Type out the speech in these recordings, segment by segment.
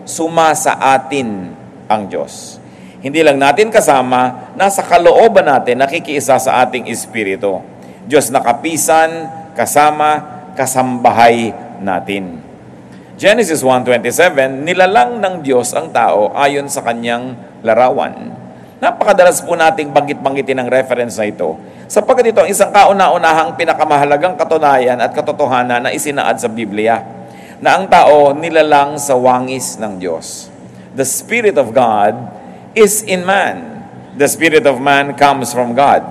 sumasa atin ang Diyos. Hindi lang natin kasama, nasa kalooban natin, nakikiisa sa ating espiritu. Diyos na kapisan, kasama, kasambahay natin. Genesis 1:27, nilalang ng Diyos ang tao ayon sa kanyang larawan. Napakadalas po nating banggit-banggitin ang reference na ito, sapagkat ito ang isang kauna-unahang pinakamahalagang katunayan at katotohanan na isinaad sa Biblia, na ang tao nilalang sa wangis ng Diyos. The Spirit of God is in man. The Spirit of man comes from God.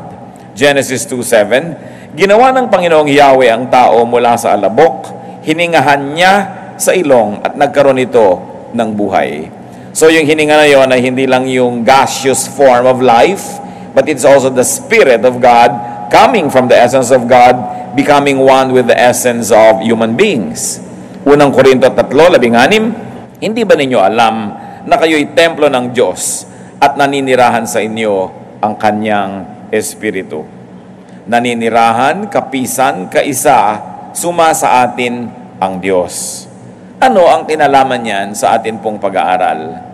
Genesis 2:7, ginawa ng Panginoong Yahweh ang tao mula sa alabok, hiningahan niya sa ilong at nagkaroon ito ng buhay. So yung hininga na yun ay hindi lang yung gaseous form of life, but it's also the Spirit of God coming from the essence of God, becoming one with the essence of human beings. Unang Korinto 3:16, hindi ba ninyo alam na kayo'y templo ng Diyos at naninirahan sa inyo ang Kanyang Espiritu? Naninirahan, kapisan, kaisa, suma sa atin ang Diyos. Ano ang kinalaman niyan sa atin pong pag-aaral?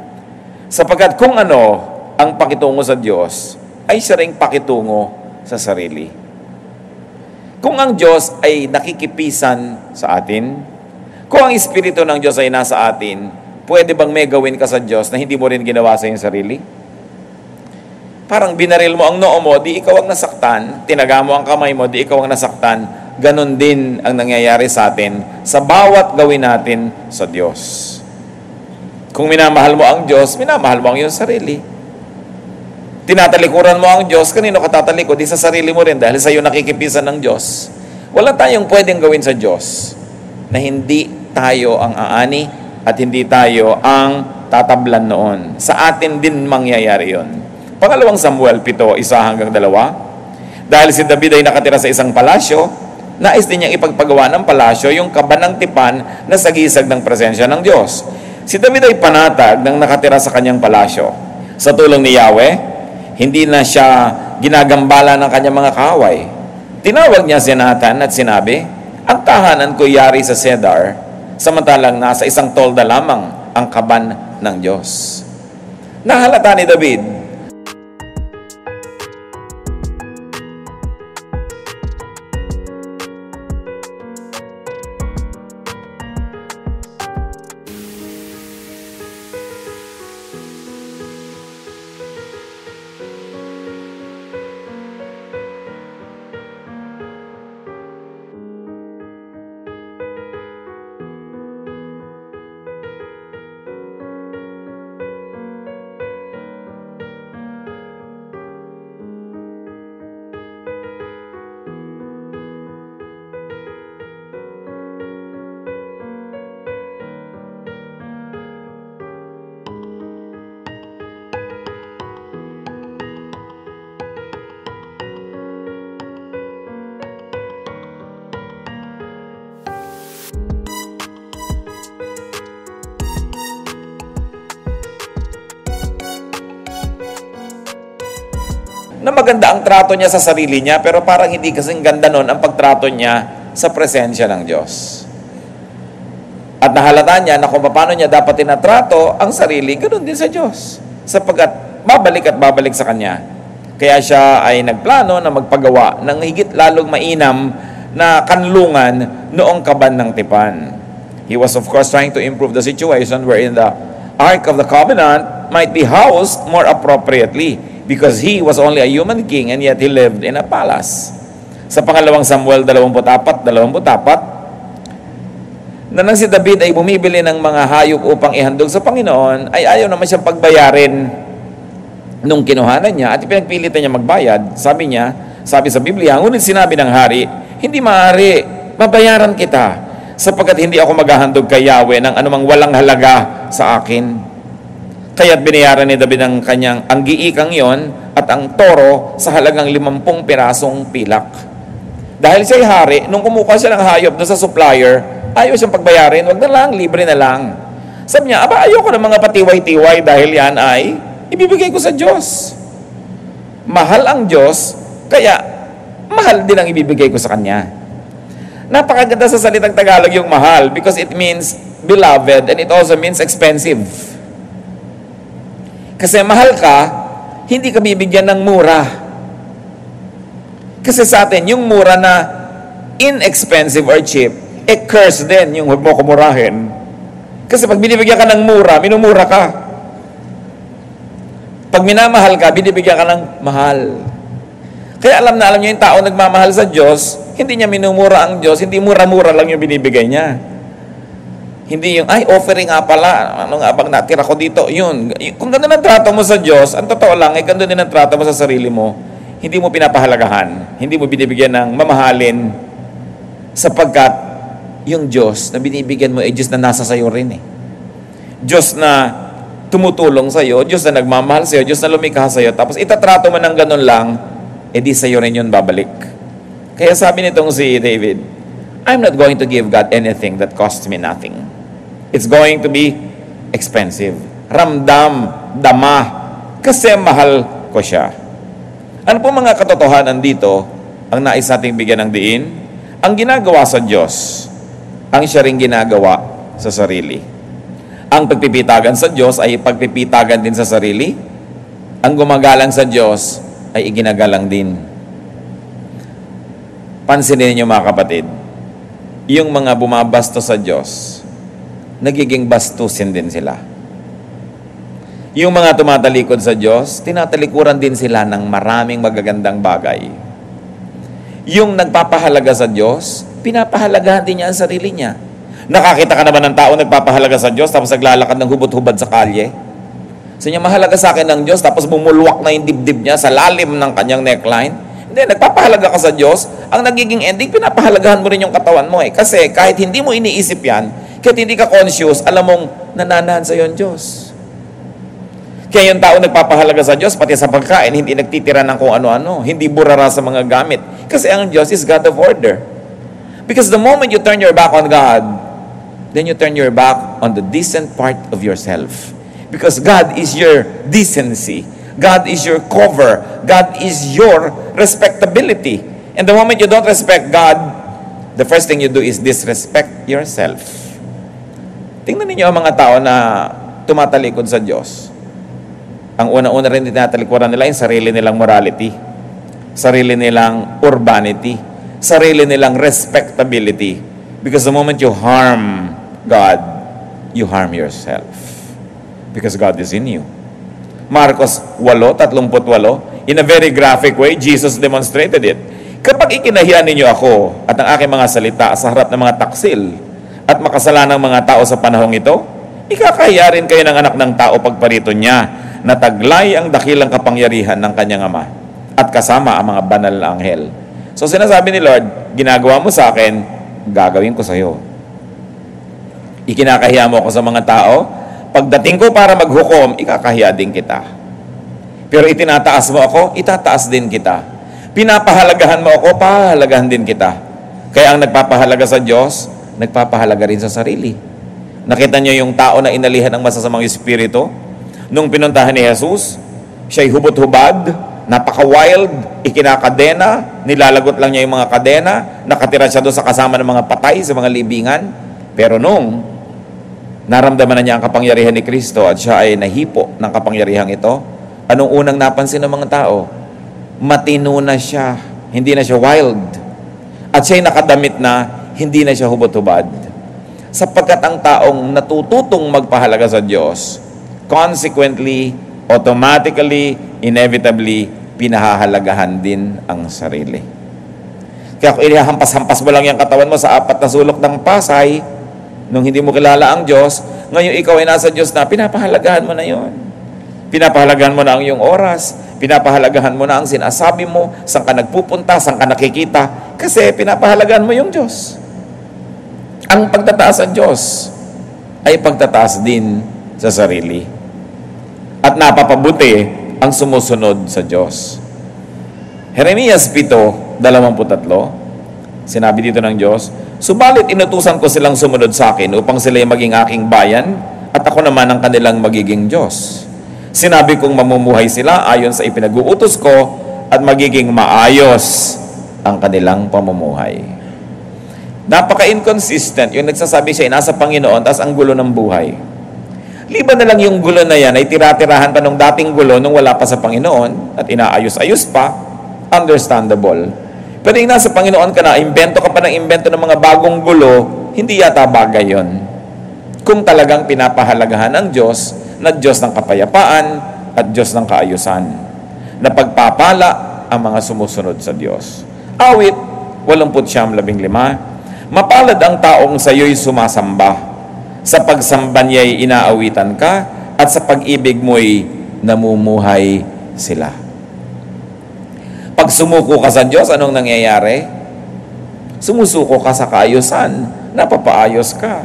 Sapagkat kung ano ang pakitungo sa Diyos, ay siya ring pakitungo sa sarili. Kung ang Diyos ay nakikipisan sa atin, kung ang Espiritu ng Diyos ay nasa atin, pwede bang may gawin ka sa Diyos na hindi mo rin ginawa sa iyong sarili? Parang binaril mo ang noo mo, di ikaw ang nasaktan. Tinaga mo ang kamay mo, di ikaw ang nasaktan. Ganon din ang nangyayari sa atin sa bawat gawin natin sa Diyos. Kung minamahal mo ang Diyos, minamahal mo ang iyong sarili. Tinatalikuran mo ang Diyos, kanino ka tatalikod? Di sa sarili mo rin dahil sa iyo nakikipisan ng Diyos. Wala tayong pwedeng gawin sa Diyos na hindi tayo ang aani at hindi tayo ang tatablan noon. Sa atin din mangyayari yon. Pangalawang Samuel 7:1-2. Dahil si David ay nakatira sa isang palasyo, nais din niyang ipagpagawa ng palasyo yung kabanang tipan na sagisag ng presensya ng Diyos. Si David ay panatag ng nakatira sa kanyang palasyo. Sa tulong ni Yahweh, hindi na siya ginagambala ng kanyang mga kaaway. Tinawag niya si Nathan at sinabi, ang tahanan ko yari sa cedar, samantalang nasa isang tolda lamang ang kaban ng Diyos. Nahalata ni David na maganda ang trato niya sa sarili niya, pero parang hindi kasing ganda nun ang pagtrato niya sa presensya ng Diyos. At nahalata niya na kung paano niya dapat tinatrato ang sarili, ganoon din sa Diyos. Sapagkat babalik at babalik sa Kanya. Kaya siya ay nagplano na magpagawa ng higit lalong mainam na kanlungan noong kaban ng tipan. He was of course trying to improve the situation wherein the Ark of the Covenant might be housed more appropriately, because he was only a human king and yet he lived in a palace. Sa pangalawang Samuel 24:24, na nang si David ay bumibili ng mga hayop upang ihandog sa Panginoon, ay ayaw naman siyang pagbayarin nung kinuhanan niya at pinagpilitan niya magbayad. Sabi sa Biblia, ngunit sinabi ng hari, hindi maaari, babayaran kita, sapagkat hindi ako maghahandog kay Yahweh ng anumang walang halaga sa akin. Kaya't binayaran ni David ang giikang yon at ang toro sa halagang 50 pirasong pilak. Dahil siya'y hari, nung kumukuha siya ng hayop doon sa supplier, ayaw siyang pagbayarin, wag na lang, libre na lang. Sabi niya, ayoko ng mga patiway-tiway dahil yan ay ibibigay ko sa Diyos. Mahal ang Diyos, kaya mahal din ang ibibigay ko sa Kanya. Napakaganda sa salitang Tagalog yung mahal because it means beloved and it also means expensive. Kasi mahal ka, hindi ka bibigyan ng mura. Kasi sa atin, yung mura na inexpensive or cheap, curse din yung huwag mo kumurahin. Kasi pag binibigyan ka ng mura, minumura ka. Pag minamahal ka, binibigyan ka ng mahal. Kaya alam niyo yung tao nagmamahal sa Diyos, hindi niya minumura ang Diyos, hindi mura-mura lang yung binibigay niya. Hindi yung, ay, offering nga pala, ano nga bang natira ko dito, yun. Kung gano'n ang trato mo sa Diyos, ang totoo lang, gano'n din ang trato mo sa sarili mo, hindi mo pinapahalagahan, hindi mo binibigyan ng mamahalin, sapagkat yung Diyos na binibigyan mo ay Diyos na nasa sayo rin eh. Diyos na tumutulong sa'yo, Diyos na nagmamahal sa'yo, Diyos na lumikha sa'yo, tapos itatrato mo ng gano'n lang, edi sa'yo rin yun babalik. Kaya sabi nitong si David, I'm not going to give God anything that costs me nothing. It's going to be expensive. Ramdam, dama, kasi mahal ko siya. Ano po mga katotohanan dito ang nais nating bigyan ng diin? Ang ginagawa sa Diyos, ang siya ring ginagawa sa sarili. Ang pagpipitagan sa Diyos ay pagpipitagan din sa sarili. Ang gumagalang sa Diyos ay iginagalang din. Pansinin niyo mga kapatid, yung mga bumabasto sa Diyos, nagiging bastusin din sila. Yung mga tumatalikod sa Diyos, tinatalikuran din sila ng maraming magagandang bagay. Yung nagpapahalaga sa Diyos, pinapahalagahan din niya ang sarili niya. Nakakita ka naman ng tao nagpapahalaga sa Diyos, tapos naglalakad ng hubot-hubad sa kalye. So niya, mahalaga sa akin ng Diyos, tapos bumulwak na yung dibdib niya sa lalim ng kanyang neckline. Hindi, nagpapahalaga ka sa Diyos, ang nagiging ending, pinapahalagahan mo rin yung katawan mo eh. Kasi kahit hindi mo iniisip yan, kahit hindi ka conscious, alam mong nananahan sa iyo ang Diyos. Kaya yung tao nagpapahalaga sa Diyos, pati sa pagkain, hindi nagtitira ng kung ano-ano, hindi burara sa mga gamit. Kasi ang Diyos is God of order. Because the moment you turn your back on God, then you turn your back on the decent part of yourself. Because God is your decency. God is your cover. God is your respectability. And the moment you don't respect God, the first thing you do is disrespect yourself. Tingnan ninyo ang mga tao na tumatalikod sa Diyos. Ang una-una rin tinatalikuran nila yung sarili nilang morality, sarili nilang urbanity, sarili nilang respectability. Because the moment you harm God, you harm yourself. Because God is in you. Marcos 8:38, in a very graphic way, Jesus demonstrated it. Kapag ikinahiya ninyo ako at ang aking mga salita sa harap ng mga taksil at makasalanang mga tao sa panahong ito, ikakahiya rin kayo ng anak ng tao pagparito niya na taglay ang dakilang kapangyarihan ng kanyang ama at kasama ang mga banal na anghel. So sinasabi ni Lord, ginagawa mo sa akin, gagawin ko sa iyo. Ikinakahiya mo ako sa mga tao, pagdating ko para maghukom, ikakahiya din kita. Pero itinataas mo ako, itataas din kita. Pinapahalagahan mo ako, pahalagahan din kita. Kaya ang nagpapahalaga sa Diyos, nagpapahalaga rin sa sarili. Nakita niyo yung tao na inalihan ng masasamang espiritu? Nung pinuntahan ni Jesus, siya'y hubot-hubad, napaka-wild, ikinakadena, nilalagot lang niya yung mga kadena, nakatira siya doon sa kasama ng mga patay, sa mga libingan. Pero nung naramdaman na niya ang kapangyarihan ni Kristo at siya ay nahipo ng kapangyarihan ito, anong unang napansin ng mga tao? Matino na siya, hindi na siya wild. At siya'y nakadamit na, hindi na siya hubot-hubad. Sapagkat ang taong natututong magpahalaga sa Diyos, consequently, automatically, inevitably, pinahahalagahan din ang sarili. Kaya kung inihampas-hampas mo lang yung katawan mo sa 4 na sulok ng Pasay, nung hindi mo kilala ang Diyos, ngayon ikaw ay nasa Diyos na, pinapahalagahan mo na yon. Pinapahalagahan mo na ang iyong oras, pinapahalagahan mo na ang sinasabi mo, saan ka nagpupunta, saan ka nakikita, kasi pinapahalagahan mo yung Diyos. Ang pagtataas sa Diyos ay pagtataas din sa sarili. At napapabuti ang sumusunod sa Diyos. Jeremias 7:23, sinabi dito ng Diyos, subalit inutusan ko silang sumunod sa akin upang sila'y maging aking bayan at ako naman ang kanilang magiging Diyos. Sinabi kong mamumuhay sila ayon sa ipinag-uutos ko at magiging maayos ang kanilang pamumuhay. Napaka-inconsistent yung nagsasabi siya, nasa Panginoon, tas ang gulo ng buhay. Liban na lang yung gulo na yan ay tira-tirahan pa nung dating gulo nung wala pa sa Panginoon at inaayos-ayos pa, understandable. Pero yung nasa Panginoon ka na, imbento ka pa ng imbento ng mga bagong gulo, hindi yata bagay yon. Kung talagang pinapahalagahan ng Diyos na Diyos ng kapayapaan at Diyos ng kaayusan, na pagpapala ang mga sumusunod sa Diyos. Awit 89:15, mapalad ang taong sa iyo'y sumasamba. Sa pagsamba niya'y inaawitan ka, at sa pag-ibig mo'y namumuhay sila. Pag sumuko ka sa Diyos, anong nangyayari? Sumusuko ka sa kaayusan, napapaayos ka.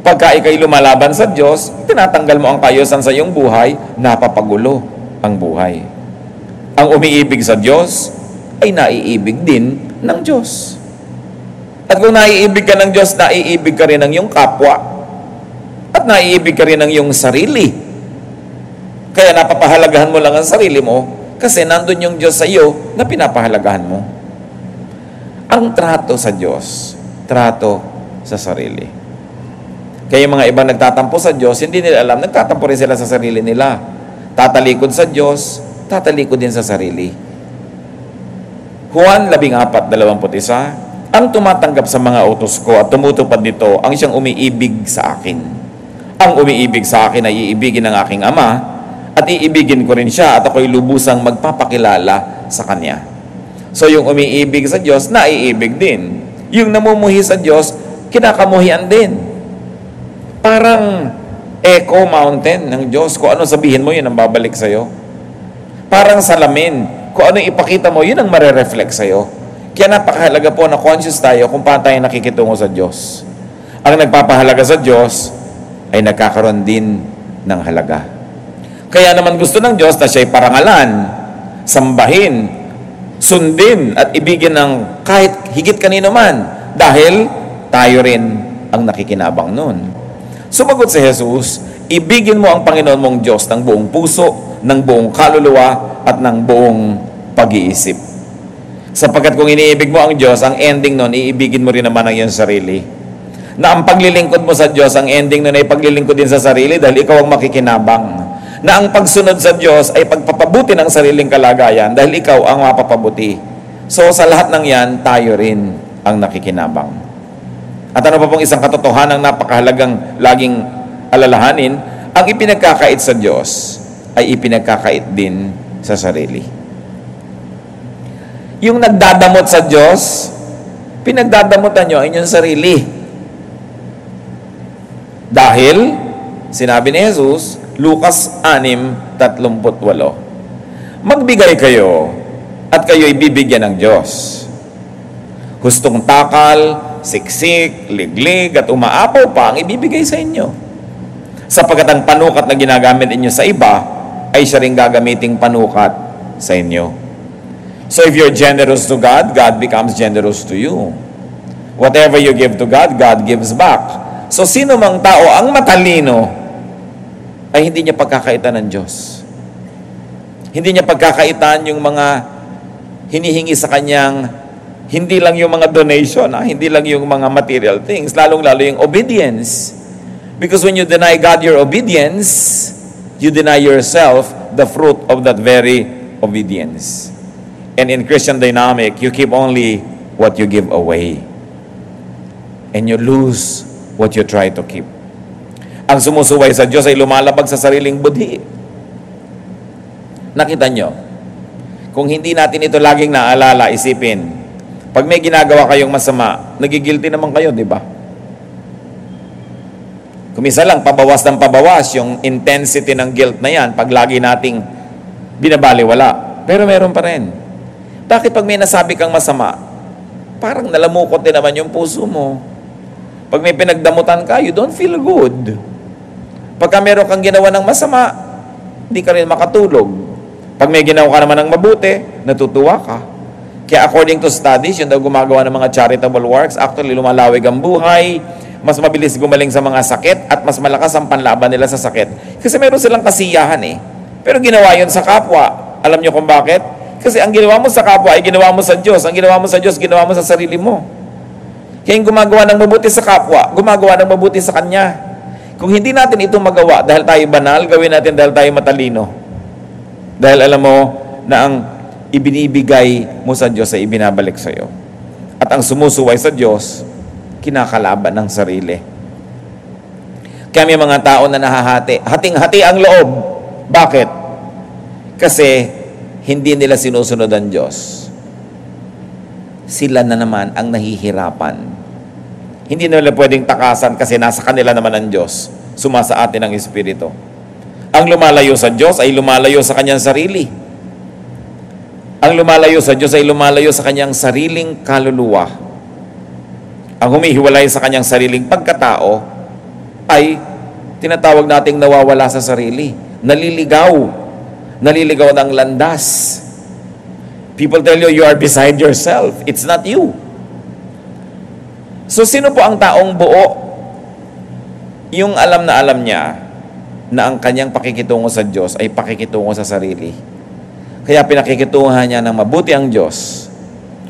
Pagka ikay lumalaban sa Diyos, tinatanggal mo ang kaayusan sa iyong buhay, napapagulo ang buhay. Ang umiibig sa Diyos ay naiibig din ng Diyos. At kung naiibig ka ng Diyos, naiibig ka rin ng iyong kapwa. At naiibig ka rin ng iyong sarili. Kaya napapahalagahan mo lang ang sarili mo kasi nandun yung Diyos sa iyo na pinapahalagahan mo. Ang trato sa Diyos, trato sa sarili. Kaya yung mga ibang nagtatampo sa Diyos, hindi nila alam, nagtatampo rin sila sa sarili nila. Tatalikod sa Diyos, tatalikod din sa sarili. Juan 14:21, ang tumatanggap sa mga utos ko at tumutupad nito ang siyang umiibig sa akin. Ang umiibig sa akin ay iibigin ng aking Ama at iibigin ko rin siya at ako'y lubusang magpapakilala sa Kanya. So yung umiibig sa Diyos, naiibig din. Yung namumuhi sa Diyos, kinakamuhian din. Parang echo mountain ng Diyos. Kung ano sabihin mo, yun ang babalik sa'yo. Parang salamin. Kung ano ipakita mo, yun ang marereflect sa'yo. Kaya napakahalaga po na conscious tayo kung paano tayo nakikitungo sa Diyos. Ang nagpapahalaga sa Diyos ay nagkakaroon din ng halaga. Kaya naman gusto ng Diyos na siya'y parangalan, sambahin, sundin at ibigin ng kahit higit kanino man dahil tayo rin ang nakikinabang nun. Sumagot si Jesus, ibigin mo ang Panginoon mong Diyos ng buong puso, ng buong kaluluwa at ng buong pag-iisip. Sapagkat kung iniibig mo ang Diyos, ang ending nun, iibigin mo rin naman ang iyong sarili. Na ang paglilingkod mo sa Diyos, ang ending nun ay paglilingkod din sa sarili dahil ikaw ang makikinabang. Na ang pagsunod sa Diyos ay pagpapabuti ng sariling kalagayan dahil ikaw ang mapapabuti. So sa lahat ng yan, tayo rin ang nakikinabang. At ano pa pong isang katotohanan napakahalagang laging alalahanin, ang ipinagkakait sa Diyos ay ipinagkakait din sa sarili. Yung nagdadamot sa Diyos, pinagdadamutan nyo ang inyong sarili. Dahil, sinabi ni Jesus, Lucas 6:38, magbigay kayo at kayo'y bibigyan ng Diyos. Hustong takal, siksik, liglig at umaapaw pa ang ibibigay sa inyo. Sapagkat ang panukat na ginagamit inyo sa iba ay siya rin gagamiting panukat sa inyo. So if you're generous to God, God becomes generous to you. Whatever you give to God, God gives back. So sino mang tao ang matalino ay hindi niya pagkakaitan ng Diyos. Hindi niya pagkakaitan yung mga hinihingi sa kanyang, hindi lang yung mga donation, hindi lang yung mga material things, lalong-lalo yung obedience. Because when you deny God your obedience, you deny yourself the fruit of that very obedience. And in Christian dynamic, you keep only what you give away. And you lose what you try to keep. Ang sumusuway sa Diyos ay lumalabag sa sariling budhi. Nakita nyo? Kung hindi natin ito laging naalala, isipin, pag may ginagawa kayong masama, nagigilty naman kayo, di ba? Kumisa lang, pabawas ng pabawas yung intensity ng guilt na yan pag lagi nating binabaliwala. Pero meron pa rin. Bakit pag may nasabi kang masama, parang nalamukot din naman yung puso mo? Pag may pinagdamutan ka, you don't feel good. Pagka meron kang ginawa ng masama, hindi ka rin makatulog. Pag may ginawa ka naman ng mabuti, natutuwa ka. Kaya according to studies, yung daw gumagawa ng mga charitable works, actually lumalawig ang buhay, mas mabilis gumaling sa mga sakit, at mas malakas ang panlaban nila sa sakit. Kasi meron silang kasiyahan eh. Pero ginawa yun sa kapwa. Alam nyo kung bakit? Kasi ang ginawa mo sa kapwa ay ginawa mo sa Diyos. Ang ginawa mo sa Diyos, ginawa mo sa sarili mo. Kaya yung gumagawa ng mabuti sa kapwa, gumagawa ng mabuti sa kanya. Kung hindi natin ito magawa dahil tayo banal, gawin natin dahil tayo matalino. Dahil alam mo na ang ibinibigay mo sa Diyos ay ibinabalik sa iyo. At ang sumusuway sa Diyos, kinakalaban ng sarili. Kaya may mga tao na nahahati. Hating-hati ang loob. Bakit? Kasi hindi nila sinusunod ang Diyos. Sila na naman ang nahihirapan. Hindi nila pwedeng takasan kasi nasa kanila naman ang Diyos. Sumasa atin ang Espiritu. Ang lumalayo sa Diyos ay lumalayo sa kanyang sarili. Ang lumalayo sa Diyos ay lumalayo sa kanyang sariling kaluluwa. Ang humihiwalay sa kanyang sariling pagkatao ay tinatawag nating nawawala sa sarili. Naliligaw. Naliligaw ng landas. People tell you are beside yourself. It's not you. So, sino po ang taong buo? Yung alam niya na ang kanyang pakikitungo sa Diyos ay pakikitungo sa sarili. Kaya pinakikitunguhan niya ng mabuti ang Diyos.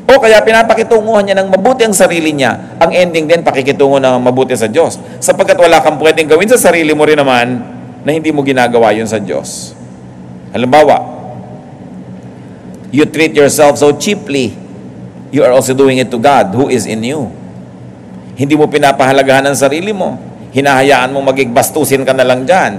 O kaya pinapakitunguhan niya ng mabuti ang sarili niya. Ang ending din, pakikitungo ng mabuti sa Diyos. Sapagkat wala kang pwedeng gawin sa sarili mo rin naman na hindi mo ginagawa yun sa Diyos. Halimbawa, you treat yourself so cheaply, you are also doing it to God who is in you. Hindi mo pinapahalagahan ang sarili mo. Hinahayaan mo magigbastusin ka na lang dyan.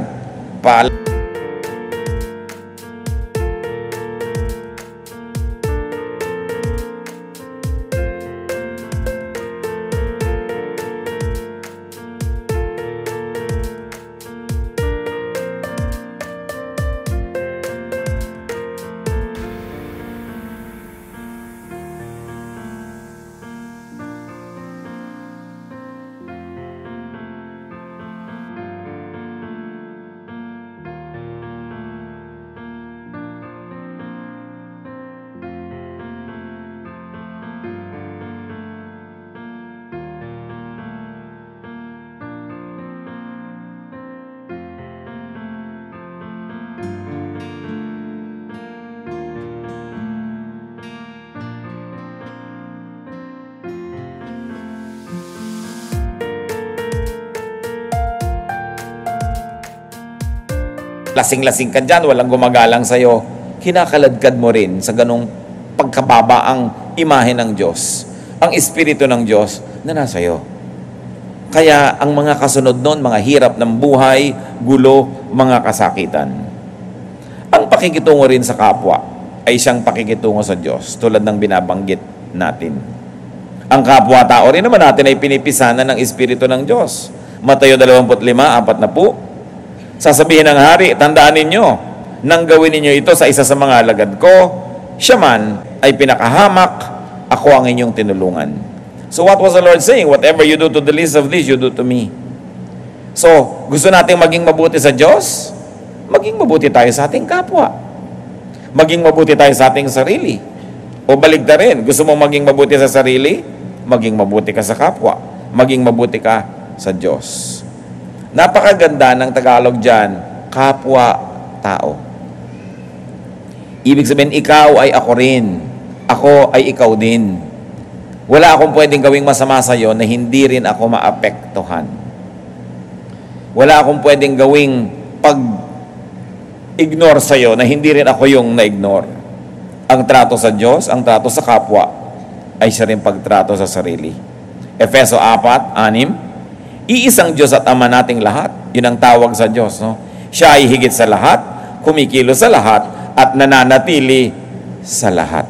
Lasing-lasing ka dyan, walang gumagalang sa'yo, kinakaladkad mo rin sa ganong pagkababa ang imahe ng Diyos, ang Espiritu ng Diyos na nasa iyo. Kaya ang mga kasunod nun, mga hirap ng buhay, gulo, mga kasakitan. Ang pakikitungo rin sa kapwa ay siyang pakikitungo sa Diyos, tulad ng binabanggit natin. Ang kapwa-tao rin naman natin ay pinipisanan ng Espiritu ng Diyos. Mateo 25:40. Sasabihin ng hari, tandaan ninyo, nang gawin ninyo ito sa isa sa mga alagad ko, siya man ay pinakahamak, ako ang inyong tinulungan. So what was the Lord saying? Whatever you do to the least of these, you do to me. So, gusto nating maging mabuti sa Diyos? Maging mabuti tayo sa ating kapwa. Maging mabuti tayo sa ating sarili. O baligtad rin, gusto mong maging mabuti sa sarili? Maging mabuti ka sa kapwa. Maging mabuti ka sa Diyos. Napakaganda ng Tagalog dyan, kapwa-tao. Ibig sabihin, ikaw ay ako rin. Ako ay ikaw din. Wala akong pwedeng gawing masama sa iyo na hindi rin ako maapektuhan. Wala akong pwedeng gawing pag-ignore sa iyo na hindi rin ako yung na-ignore. Ang trato sa Diyos, ang trato sa kapwa, ay siya rin pagtrato sa sarili. Efeso 4:6, iisang Diyos at Ama nating lahat. Yun ang tawag sa Diyos. No? Siya ay higit sa lahat, kumikilos sa lahat, at nananatili sa lahat.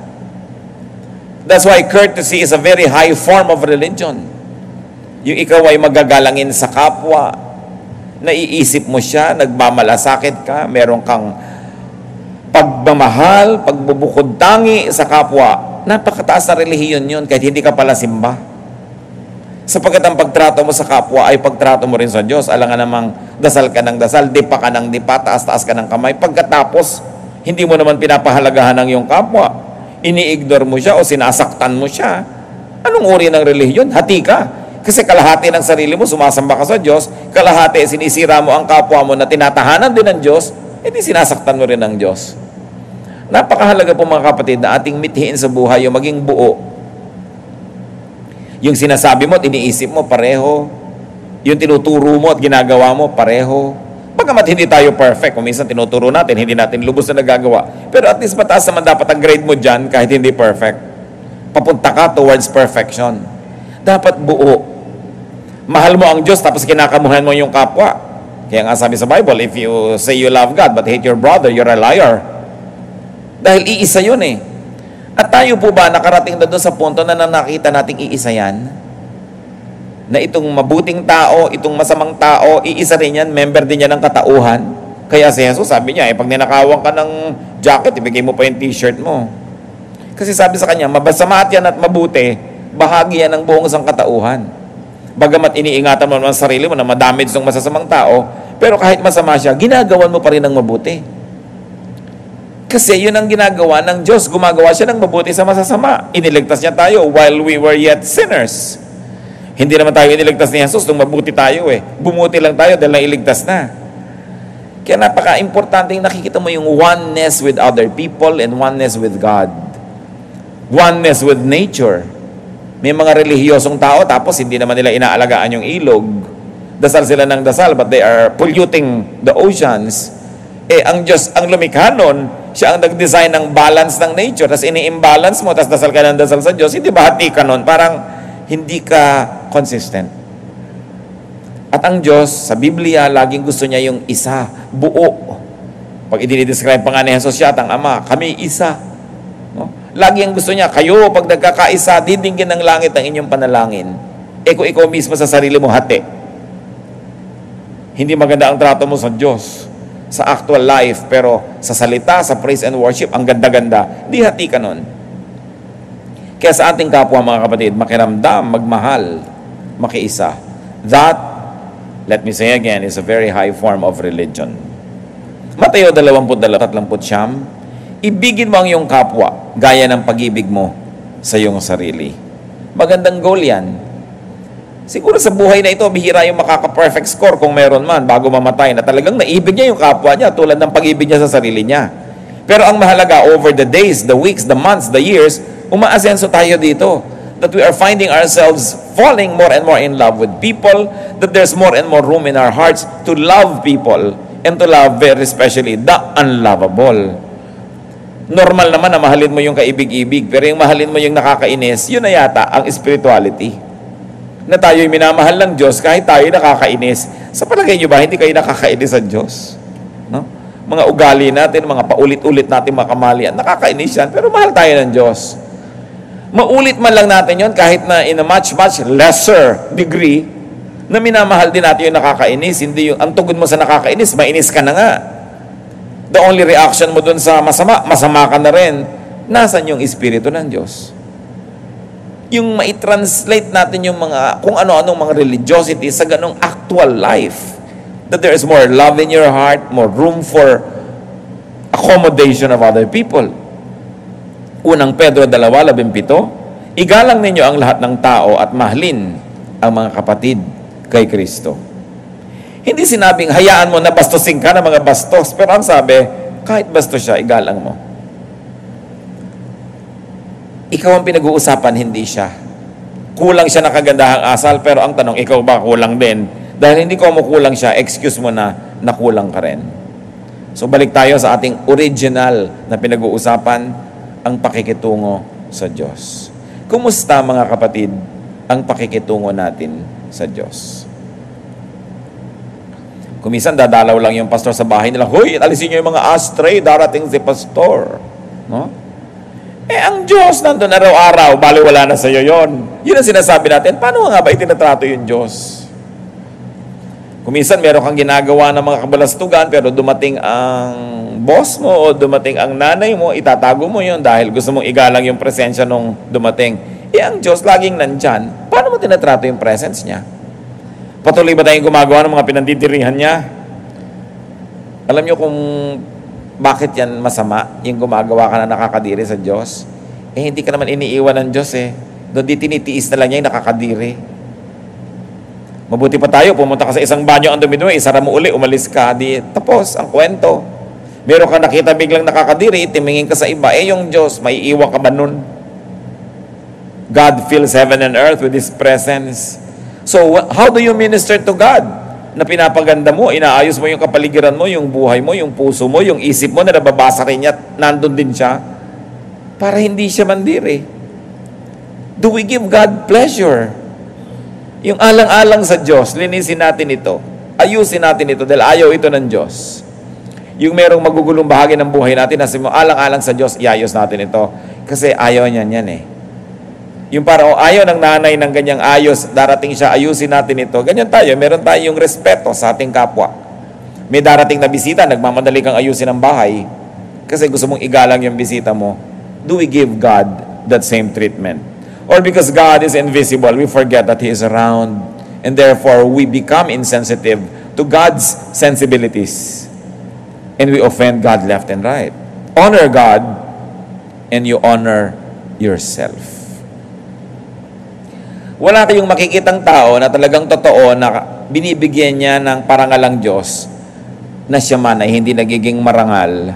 That's why courtesy is a very high form of religion. Yung ikaw ay magagalangin sa kapwa, naiisip mo siya, nagmamalasakit ka, meron kang pagmamahal, pagbubukod tangi sa kapwa. Napakataas na relihiyon yun kahit hindi ka pala simba. Sapagkat ang pagtrato mo sa kapwa ay pagtrato mo rin sa Diyos. Alam nga namang dasal ka ng dasal, dipa ka ng dipa, taas-taas ka ng kamay. Pagkatapos, hindi mo naman pinapahalagahan ng iyong kapwa. Ini-ignore mo siya o sinasaktan mo siya. Anong uri ng relihiyon? Hati ka. Kasi kalahati ng sarili mo, sumasamba ka sa Diyos. Kalahati, sinisira mo ang kapwa mo na tinatahanan din ng Diyos, edi sinasaktan mo rin ng Diyos. Napakahalaga po mga kapatid na ating mithiin sa buhay yung maging buo. Yung sinasabi mo at iniisip mo, pareho. Yung tinuturo mo at ginagawa mo, pareho. Bagamat hindi tayo perfect, kung minsan tinuturo natin, hindi natin lubos na nagagawa. Pero at least mataas naman dapat ang grade mo dyan kahit hindi perfect. Papunta ka towards perfection. Dapat buo. Mahal mo ang Diyos tapos kinakamuhan mo yung kapwa. Kaya nga sabi sa Bible, if you say you love God but hate your brother, you're a liar. Dahil iisa yun eh. At tayo po ba nakarating na doon sa punto na nakita nating iisa yan? Na itong mabuting tao, itong masamang tao, iisa rin yan, member din yan ng katauhan. Kaya si Jesus sabi niya, pag ninakawan ka ng jacket, ibigay mo pa yung t-shirt mo. Kasi sabi sa kanya, mabasama yan at mabuti, bahagi yan ng buong isang katauhan. Bagamat iniingatan mo naman sarili mo na madamage ng masasamang tao, pero kahit masama siya, ginagawan mo pa rin ng mabuti. Kasi yun ang ginagawa ng Diyos. Gumagawa siya ng mabuti sa masasama. Iniligtas niya tayo while we were yet sinners. Hindi naman tayo iniligtas ni Jesus nung mabuti tayo eh. Bumuti lang tayo dahil nailigtas na. Kaya napaka-importante nakikita mo yung oneness with other people and oneness with God. Oneness with nature. May mga relihiyosong tao tapos hindi naman nila inaalagaan yung ilog. Dasal sila ng dasal but they are polluting the oceans. Ang Diyos, ang lumikha nun, siya ang nag-design ng balance ng nature, tapos ini-imbalance mo, tapos dasal ka ng dasal sa Diyos, hindi ba hati ka nun? Parang hindi ka consistent. At ang Diyos, sa Biblia, laging gusto niya yung isa, buo. Pag i-describe pa nga ni Jesus siya at ang Ama, kami isa. No? Lagi ang gusto niya, kayo, pag nagkakaisa, didinggin ng langit ang inyong panalangin. Kung ikaw mismo sa sarili mo, hati. Hindi maganda ang trato mo sa Diyos. Sa actual life, pero sa salita, sa praise and worship, ang ganda-ganda, di hati ka nun. Kaya sa ating kapwa, mga kapatid, makiramdam, magmahal, makiisa. That, let me say again, is a very high form of religion. Mateo 22:39, ibigin mo ang iyong kapwa, gaya ng pag-ibig mo sa iyong sarili. Magandang goal yan. Siguro sa buhay na ito, bihira yung makaka-perfect score kung meron man bago mamatay na talagang naibig niya yung kapwa niya tulad ng pag-ibig niya sa sarili niya. Pero ang mahalaga, over the days, the weeks, the months, the years, umaasenso tayo dito. That we are finding ourselves falling more and more in love with people, that there's more and more room in our hearts to love people and to love very especially the unlovable. Normal naman na mahalin mo yung kaibig-ibig, pero yung mahalin mo yung nakakainis, yun na yata ang spirituality. Na tayo'y minamahal ng Diyos kahit tayo nakakainis. Sa palagay nyo ba, hindi kayo nakakainis sa Diyos? No? Mga ugali natin, mga paulit-ulit natin mga kamalian, nakakainis yan, pero mahal tayo ng Diyos. Maulit man lang natin yon kahit na in a much lesser degree, na minamahal din natin yung nakakainis. Hindi yung, ang tugod mo sa nakakainis, mainis ka na nga. The only reaction mo dun sa masama, masama ka na rin. Nasaan yung Espiritu ng Diyos? Yung mai-translate natin yung mga, kung ano-anong mga religiosity sa ganong actual life. That there is more love in your heart, more room for accommodation of other people. Unang Pedro 2:17, igalang ninyo ang lahat ng tao at mahalin ang mga kapatid kay Kristo. Hindi sinabing, hayaan mo na bastusin ka ng mga bastos, pero ang sabi, kahit bastos siya, igalang mo. Ikaw ang pinag-uusapan, hindi siya. Kulang siya ng kagandahang asal, pero ang tanong, ikaw ba kulang din? Dahil hindi ko kumukulang siya, excuse mo na nakulang ka rin. So balik tayo sa ating original na pinag-uusapan, ang pakikitungo sa Diyos. Kumusta mga kapatid, ang pakikitungo natin sa Diyos? Kung minsan dadalaw lang yung pastor sa bahay nila, hoy, alisin niyo yung mga astray, darating si pastor. No? Ang Diyos nandun araw-araw, bali wala na sa'yo yon. Yun ang sinasabi natin. Paano nga ba itinatrato yung Diyos? Kung minsan meron kang ginagawa ng mga kabalastugan, pero dumating ang boss mo o dumating ang nanay mo, itatago mo yun dahil gusto mong igalang yung presensya nung dumating. Ang Diyos laging nandyan. Paano mo tinatrato yung presence niya? Patuloy ba tayong gumagawa ng mga pinandidirihan niya? Alam niyo kung bakit yan masama, yung gumagawa ka na nakakadiri sa Diyos? Hindi ka naman iniiwan ng Diyos Doon di tinitiis na lang niya yung nakakadiri. Mabuti pa tayo, pumunta ka sa isang banyo, ang dumi-dumi, isara mo uli, umalis ka, di tapos ang kwento. Meron ka nakita biglang nakakadiri, timingin ka sa iba, yung Diyos, may iwan ka ba nun? God fills heaven and earth with His presence. So, how do you minister to God? Na pinapaganda mo, inaayos mo yung kapaligiran mo, yung buhay mo, yung puso mo, yung isip mo na nababasa rin niya, nandun din siya, para hindi siya mandiri. Do we give God pleasure? Yung alang-alang sa Diyos, linisin natin ito. Ayusin natin ito dahil ayaw ito ng Diyos. Yung merong magugulong bahagi ng buhay natin, nasa mo, alang-alang sa Diyos, iayos natin ito. Kasi ayaw niyan yan eh. Yung parang ayaw ng nanay ng ganyang ayos, darating siya, ayusin natin ito. Ganyan tayo, meron tayong respeto sa ating kapwa. May darating na bisita, nagmamadali kang ayusin ang bahay kasi gusto mong igalang yung bisita mo. Do we give God that same treatment? Or because God is invisible, we forget that He is around, and therefore we become insensitive to God's sensibilities. And we offend God left and right. Honor God, and you honor yourself. Wala kayong makikitang tao na talagang totoo na binibigyan niya ng parangalang Diyos na siya man ay hindi nagiging marangal.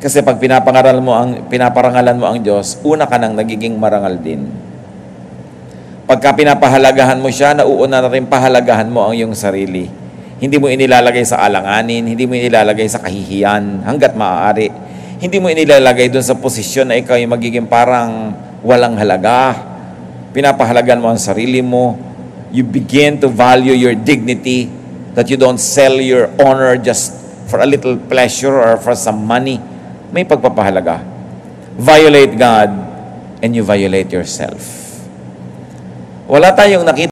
Kasi pag pinaparangalan mo ang Diyos, una ka nang nagiging marangal din. Pagka pinapahalagahan mo siya, nauuna na rin pahalagahan mo ang iyong sarili. Hindi mo inilalagay sa alanganin, hindi mo inilalagay sa kahihiyan hanggat maaari. Hindi mo inilalagay doon sa posisyon na ikaw ay magiging parang walang halaga. Pinapahalagan mo ang sarili mo. You begin to value your dignity, that you don't sell your honor just for a little pleasure or for some money. May pagpapahalaga. Violate God and you violate yourself. Wala tayong nakita